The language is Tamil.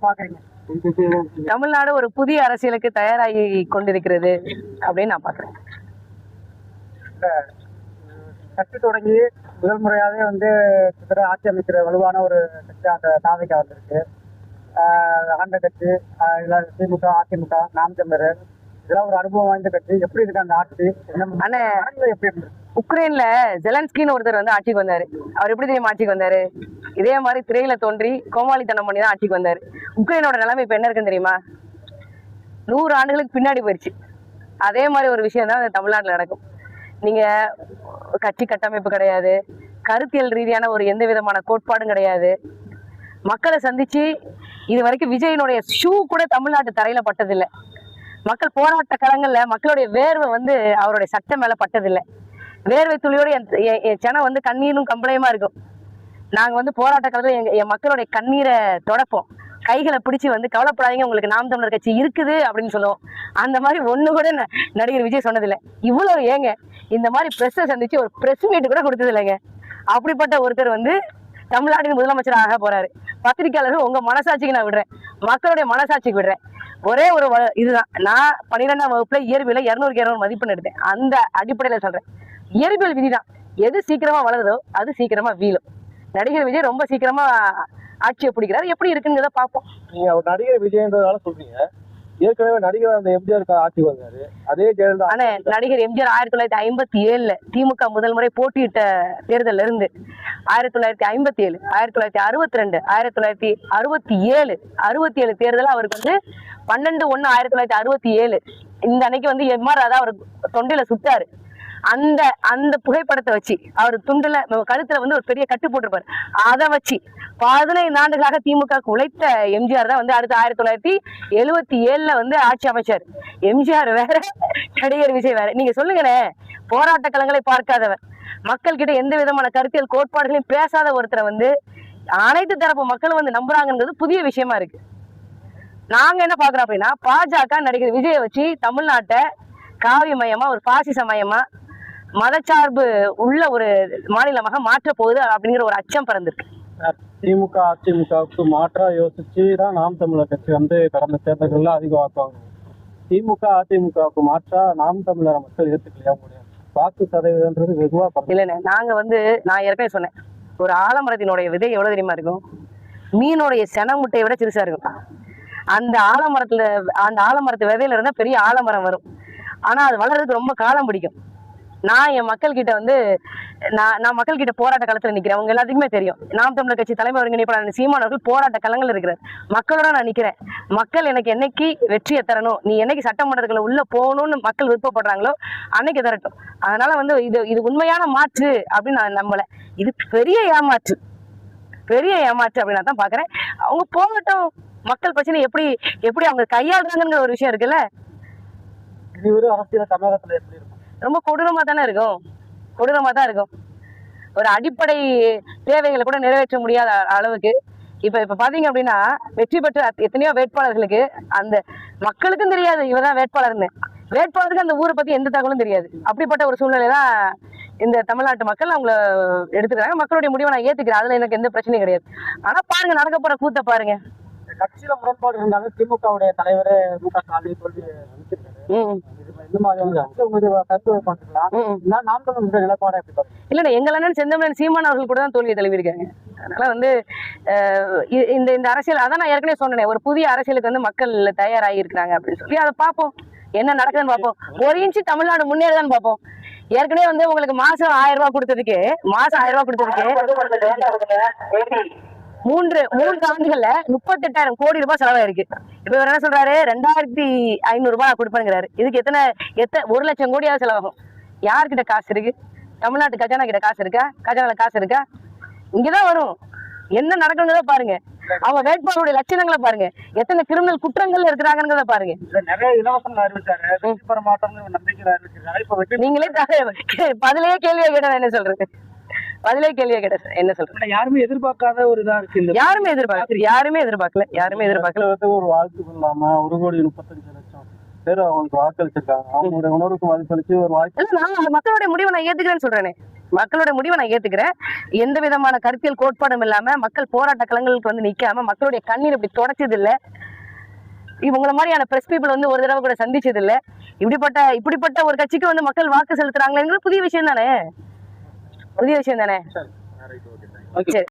பாக்குறீங்க? தமிழ்நாடு ஒரு புதிய அரசியலுக்கு தயாராகி கொண்டிருக்கிறது அப்படின்னு நான் பாக்குறேன். கட்சி தொடங்கி முதல் முறையாவே வந்து ஆட்சி அமைக்கிற வலுவான ஒரு கட்சி அந்த தாவைக்கா வந்திருக்கு. ஆண்ட கட்சி திமுக, அதிமுக, நாம் தமிழர், இதெல்லாம் ஒரு அனுபவம் வாய்ந்த கட்சி. எப்படி இருக்கு அந்த ஆட்சி? எப்படி இருக்கு? உக்ரைன்ல ஜெலன்ஸ்கின்னு ஒருத்தர் வந்து ஆட்சிக்கு வந்தாரு. அவர் எப்படி தெரியுமா ஆட்சிக்கு வந்தாரு? இதே மாதிரி திரையில தோன்றி கோமாளித்தனம் பண்ணி தான் ஆட்சிக்கு வந்தாரு. உக்ரைனோட நிலைமை இப்ப என்ன இருக்குன்னு தெரியுமா? 100 ஆண்டுகளுக்கு பின்னாடி போயிடுச்சு. அதே மாதிரி ஒரு விஷயம் தான் தமிழ்நாட்டுல நடக்கும். நீங்க கட்சி கட்டமைப்பு கிடையாது, கருத்தியல் ரீதியான ஒரு எந்த விதமான கோட்பாடும் கிடையாது. மக்களை சந்திச்சு இது வரைக்கும் விஜயனுடைய ஷூ கூட தமிழ்நாட்டு தரையில பட்டதில்லை. மக்கள் போராட்ட களங்கள்ல மக்களுடைய வேர்வை வந்து அவருடைய சட்டை மேல பட்டதில்லை. வேர்வை துளியோட என் சனம் வந்து கண்ணீரும் கம்பளையுமா இருக்கும். நாங்க வந்து போராட்ட காலத்துல என் மக்களுடைய கண்ணீரை தொடப்போம். கைகளை பிடிச்சி வந்து கவலைப்படாதீங்க, உங்களுக்கு நாம் தமிழர் கட்சி இருக்குது அப்படின்னு சொல்லுவோம். அந்த மாதிரி ஒண்ணு கூட நடிகர் விஜய் சொன்னதில்லை. இவ்வளவு ஏங்க இந்த மாதிரி பிரஸ்ஸை சந்திச்சு ஒரு பிரஸ் மீட் கூட கொடுத்தது இல்லைங்க. அப்படிப்பட்ட ஒருத்தர் வந்து தமிழ்நாட்டின் முதலமைச்சர் ஆக போறாரு. பத்திரிகையாளர்கள் உங்க மனசாட்சிக்கு நான் விடுறேன், மக்களுடைய மனசாட்சிக்கு விடுறேன். ஒரே ஒரு இதுதான், நான் 12ஆம் வகுப்புல இயற்பியல 200க்கு 200 மதிப்பெண் எடுத்தேன். அந்த அடிப்படையில சொல்றேன், இயற்பியல் விதிதான், எது சீக்கிரமா வளருதோ அது சீக்கிரமா வீழும். நடிகர் விஜய் ரொம்ப சீக்கிரமா ஆட்சியை பிடிக்கிறாரு. எப்படி இருக்குங்கிறத பார்ப்போம். நீங்க ஒரு நடிகர் விஜயன்றதால சொல்றீங்க, ஏற்கனவே நடிகர் அந்த எம்ஜிஆர் ஆட்சி வந்தாரு, அதே ஜெயலலிதா. ஆனா நடிகர் எம்ஜிஆர் 1957 திமுக முதல் முறை போட்டியிட்ட தேர்தல் இருந்து 1957, 1962, 1967, 67 தேர்தல் அவருக்கு வந்து 12/1/1967 இந்த அன்னைக்கு வந்து எம்ஆர் ராதா அவர் தொண்டையில சுத்தாரு. அந்த அந்த புகைப்படத்தை வச்சு அவர் துண்டுல கழுத்துல வந்து ஒரு பெரிய கட்டு போட்டிருப்பாரு. அதை வச்சு 15 ஆண்டுகளாக திமுக உழைத்த எம்ஜிஆர் தான் வந்து அடுத்து 1977 வந்து ஆட்சி அமைச்சார். எம்ஜிஆர் வேற, நடிகர் விஜய் வேற. நீங்க சொல்லுங்களேன், போராட்ட களங்களை பார்க்காதவர், மக்கள் கிட்ட எந்த விதமான கருத்தியல் கோட்பாடுகளையும் பேசாத ஒருத்தரை வந்து அனைத்து தரப்பு மக்களும் வந்து நம்புறாங்கிறது புதிய விஷயமா இருக்கு. நாங்க என்ன பாக்குறோம் அப்படின்னா, பாஜக நடிகர் விஜயை வச்சு தமிழ்நாட்டை காவி மயமா, ஒரு பாசிச மயமா, மதச்சார்பு உள்ள ஒரு மாநிலமாக மாற்ற போகுது அப்படிங்கிற ஒரு அச்சம் பிறந்திருக்கு. திமுக அதிமுகவுக்கு மாற்றா யோசிச்சு தான் நாம் தமிழர் கட்சி வந்து கடந்த தேர்தல்கள்ல அதிக வாக்குவாங்க. திமுக அதிமுகவுக்கு மாற்றா நாம் தமிழர் மக்கள் ஏற்றுக்கலையா? முடியும் வாக்கு சதவீதம்ன்றது வெகுவா இல்லைண்ணே. நாங்க வந்து நான் ஏற்கனவே சொன்னேன், ஒரு ஆலமரத்தினுடைய விதை எவ்வளவு தெரியுமா இருக்கும்? மீனுடைய சென முட்டையை விட சிறுசா இருக்கும். அந்த ஆலமரத்து விதையில இருந்தா பெரிய ஆலமரம் வரும். ஆனா அது வளர்றதுக்கு ரொம்ப காலம் பிடிக்கும். நான் என் மக்கள் கிட்ட வந்து நான் மக்கள் கிட்ட போராட்ட களத்துல நிக்கிறேன். அவங்க எல்லாத்துக்குமே தெரியும், நாம் தமிழர் கட்சி தலைமை ஒருங்கிணைப்பாளர் சீமான் அவர்கள் போராட்ட களங்கள் இருக்கிறார். மக்களோட நான் நிக்கிறேன். மக்கள் எனக்கு என்னைக்கு வெற்றியை தரணும், நீ என்னைக்கு சட்டமன்றத்துக்குள்ள உள்ள போகணும்னு மக்கள் விருப்பப்படுறாங்களோ அன்னைக்கு தரட்டும். அதனால வந்து இது உண்மையான மாற்று அப்படின்னு நான் நம்பல. இது பெரிய ஏமாற்று அப்படின்னு நான் தான் பாக்குறேன். அவங்க போகட்டும், மக்கள் பிரச்சனை எப்படி அவங்க கையாளுறாங்கிற ஒரு விஷயம் இருக்குல்ல. இது அரசியல் தமிழகத்துல எப்படி இருக்கும்? ரொம்ப கொடூரமா தானே இருக்கும். ஒரு அடிப்படை தேவைகளை கூட நிறைவேற்ற முடியாத அளவுக்கு இப்ப பாத்தீங்க அப்படின்னா, வெற்றி பெற்ற எத்தனையோ வேட்பாளர்களுக்கு அந்த மக்களுக்கும் தெரியாது இவதான் வேட்பாளர்னு. வேட்பாளருக்கு அந்த ஊரை பத்தி எந்த தகவலும் தெரியாது. அப்படிப்பட்ட ஒரு சூழ்நிலை தான் இந்த தமிழ்நாட்டு மக்கள் அவங்கள எடுத்துக்கிறாங்க. மக்களுடைய முடிவை நான் ஏத்துக்கிறேன், அதுல எனக்கு எந்த பிரச்சனையும் கிடையாது. ஆனா பாருங்க, நடக்க போற கூத்த பாருங்க. கட்சியில முரண்பாடு இருந்தாலும் திமுகவுடைய தலைவர் மு.க. ஸ்டாலின் சொல்லி இல்ல எங்க அண்ணன் செந்தமிழன் சீமான் அவர்கள் கூட தான் தோல்வியை தழுவி இருக்காங்க. அதனால வந்து இந்த அரசியல், அதான் நான் ஏற்கனவே சொன்னேன், ஒரு புதிய அரசியலுக்கு வந்து மக்கள் தயாராகி இருக்கிறாங்க அப்படின்னு சொல்லி அதை பார்ப்போம், என்ன நடக்குதுன்னு பார்ப்போம். ஒரு இன்ச்சு தமிழ்நாடு முன்னேறுதான்னு பார்ப்போம். ஏற்கனவே வந்து உங்களுக்கு மாசம் 1000 ரூபாய் கொடுத்ததுக்கு மூன்று ஆண்டுகள்ல 38,000 கோடி ரூபாய் செலவாயிருக்கு. இப்ப இவர் என்ன சொல்றாரு, 2,500 ரூபாய் கொடுப்பேங்கிறாரு. இதுக்கு எத்தனை 1 லட்சம் கோடியாவது செலவாகும். யார்கிட்ட காசு இருக்கு? தமிழ்நாட்டு கஜானா கிட்ட காசு இருக்கா? கஜானால காசு இருக்கா? இங்கதான் வரும். என்ன நடக்குங்கிறத பாருங்க, அவங்க வேட்பாளருடைய லட்சணங்களை பாருங்க, எத்தனை கிரிமினல் குற்றங்கள் இருக்கிறாங்கிறத பாருங்க. நிறைய இலவசங்கள் அறிவிச்சாரு, நீங்களே பதிலே கேள்வியை கேட்ட என்ன சொல்றது? என்ன சொல்றேன், யாருமே எதிர்பார்க்காத ஒரு இதா இருக்கு. யாருமே எதிர்பார்க்கல. ஒரு வாழ்த்து சொல்லாம 1,35,00,000 பேர் அவங்களுக்கு வாக்களிச்சிருக்காங்க. அவங்களுடைய உணர்வுக்கு மதிப்பளிச்சு ஒரு வாய்ப்பு. மக்களுடைய முடிவை நான் ஏத்துக்கிறேன்னு சொல்றேனே. மக்களோட முடிவை நான் ஏத்துக்கிறேன். எந்த விதமான கருத்தியல் கோட்பாடும் இல்லாம மக்கள் போராட்ட களங்களுக்கு வந்து நிக்காம மக்களுடைய கண்ணீர் இப்படி தொடச்சது இல்ல. இவங்கள மாதிரியான பிரஸ் பீப்புள் வந்து ஒரு தடவை கூட சந்திச்சது இல்ல. இப்படிப்பட்ட ஒரு கட்சிக்கு வந்து மக்கள் வாக்கு செலுத்துறாங்களேங்கிறது புதிய விஷயம் தானே. சரி.